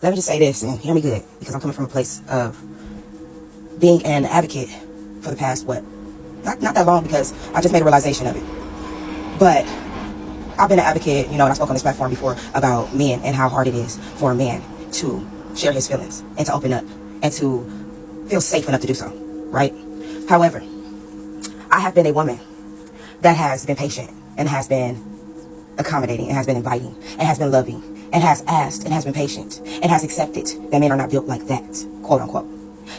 let me just say this and hear me good, because I'm coming from a place of being an advocate for the past, not that long, because I just made a realization of it. But I've been an advocate, and I spoke on this platform before about men and how hard it is for a man to share his feelings and to open up and to feel safe enough to do so, right? However, I have been a woman that has been patient and has been accommodating and has been inviting and has been loving and has asked and has been patient and has accepted that men are not built like that, quote unquote.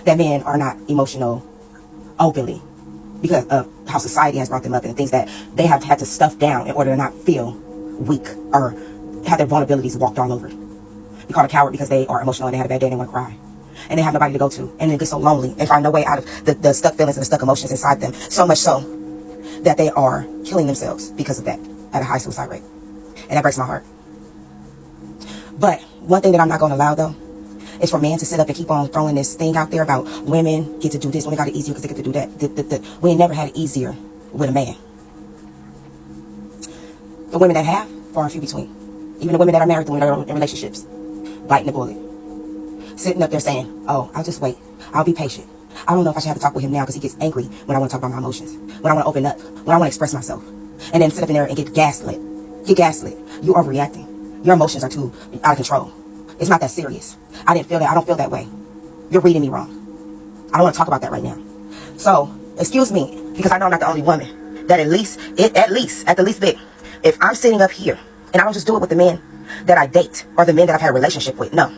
That men are not emotional openly because of how society has brought them up and the things that they have had to stuff down in order to not feel weak or have their vulnerabilities walked all over. Be called a coward because they are emotional and they had a bad day and they want to cry. And they have nobody to go to. And they get so lonely and find no way out of the stuck feelings and the stuck emotions inside them. So much so that they are killing themselves because of that at a high suicide rate. And that breaks my heart. But one thing that I'm not going to allow, though, is for men to sit up and keep on throwing this thing out there about women get to do this, women got it easier because they get to do that. We ain't never had it easier with a man. The women that have, far and few between. Even the women that are married, the women that are in relationships, biting the bullet. Sitting up there saying, oh, I'll just wait. I'll be patient. I don't know if I should have to talk with him now because he gets angry when I want to talk about my emotions, when I want to open up, when I want to express myself. And then sit up in there and get gaslit. Get gaslit. You are overreacting. Your emotions are too out of control. It's not that serious. I didn't feel that. I don't feel that way. You're reading me wrong. I don't want to talk about that right now. So, excuse me, because I know I'm not the only woman that at the least bit, if I'm sitting up here, and I don't just do it with the men that I date or the men that I've had a relationship with. No.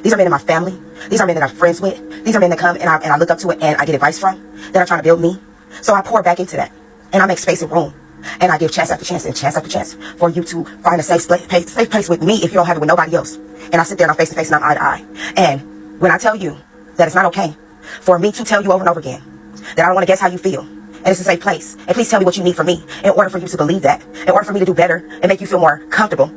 These are men in my family. These are men that I'm friends with. These are men that come and I look up to it and I get advice from, that are trying to build me. So I pour back into that. And I make space and room. And I give chance after chance and chance after chance for you to find a safe place with me if you don't have it with nobody else. And I sit there and I'm face to face and I'm eye to eye. And when I tell you that it's not okay for me to tell you over and over again that I don't want to guess how you feel, and it's a safe place, and please tell me what you need from me in order for you to believe that, in order for me to do better and make you feel more comfortable,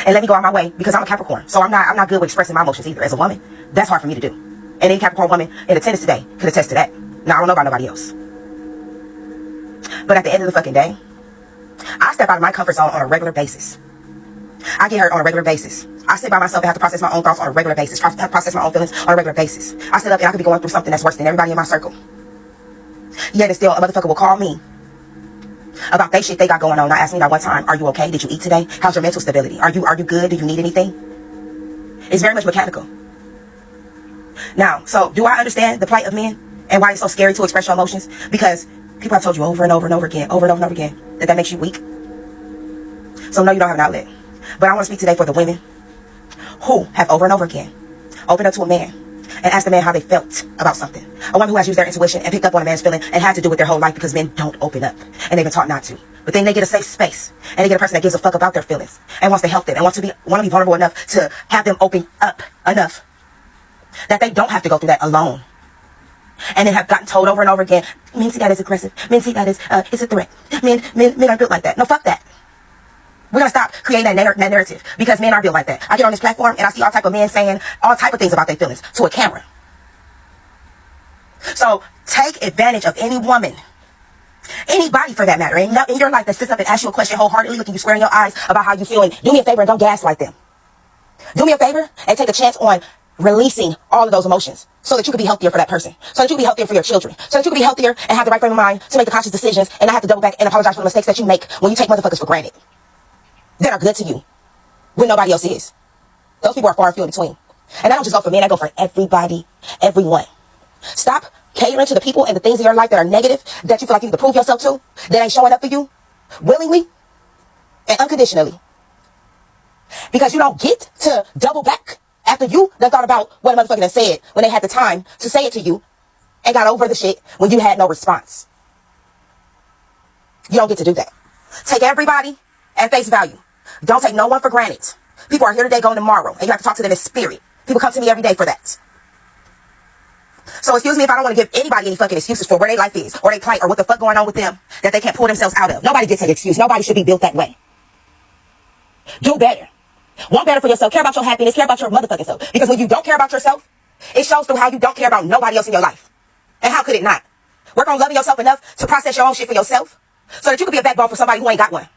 and let me go out my way, because I'm a Capricorn. So I'm not good with expressing my emotions either. As a woman, that's hard for me to do. And any Capricorn woman in attendance today could attest to that. Now, I don't know about nobody else. But at the end of the fucking day, I step out of my comfort zone on a regular basis. I get hurt on a regular basis. I sit by myself and have to process my own thoughts on a regular basis. I have to process my own feelings on a regular basis. I sit up and I could be going through something that's worse than everybody in my circle. Yet and still, a motherfucker will call me about they shit they got going on. Now ask me that one time, are you okay? Did you eat today? How's your mental stability? Are you good? Do you need anything? It's very much mechanical. Now, so do I understand the plight of men and why it's so scary to express your emotions? Because people have told you over and over and over again, that makes you weak. So no, you don't have an outlet. But I want to speak today for the women who have over and over again opened up to a man and asked the man how they felt about something. A woman who has used their intuition and picked up on a man's feeling and had to do with their whole life because men don't open up and they've been taught not to. But then they get a safe space and they get a person that gives a fuck about their feelings and wants to help them and want to be vulnerable enough to have them open up enough that they don't have to go through that alone. And then have gotten told over and over again, men see that as aggressive. Men see that as it's a threat. Men aren't built like that. No, fuck that. We're going to stop creating that narrative because men aren't built like that. I get on this platform and I see all type of men saying all type of things about their feelings to a camera. So take advantage of any woman, anybody for that matter, in your life that sits up and asks you a question wholeheartedly, looking you square in your eyes about how you feel. And do me a favor and don't gaslight them. Do me a favor and take a chance on releasing all of those emotions so that you can be healthier for that person, so that you can be healthier for your children, so that you can be healthier and have the right frame of mind to make the conscious decisions and not have to double back and apologize for the mistakes that you make when you take motherfuckers for granted that are good to you when nobody else is. Those people are far and few in between. And I don't just go for men, I go for everybody, everyone. Stop catering to the people and the things in your life that are negative, that you feel like you need to prove yourself to, that ain't showing up for you willingly and unconditionally. Because you don't get to double back after you done thought about what a motherfucker done said when they had the time to say it to you and got over the shit when you had no response. You don't get to do that. Take everybody at face value. Don't take no one for granted. People are here today, going tomorrow, and you have to talk to them in spirit. People come to me every day for that. So excuse me if I don't want to give anybody any fucking excuses for where their life is or their plight or what the fuck going on with them that they can't pull themselves out of. Nobody gets an excuse. Nobody should be built that way. Do better. Want better for yourself. Care about your happiness. Care about your motherfucking self. Because when you don't care about yourself, it shows through how you don't care about nobody else in your life. And how could it not? Work on loving yourself enough to process your own shit for yourself so that you can be a backbone for somebody who ain't got one.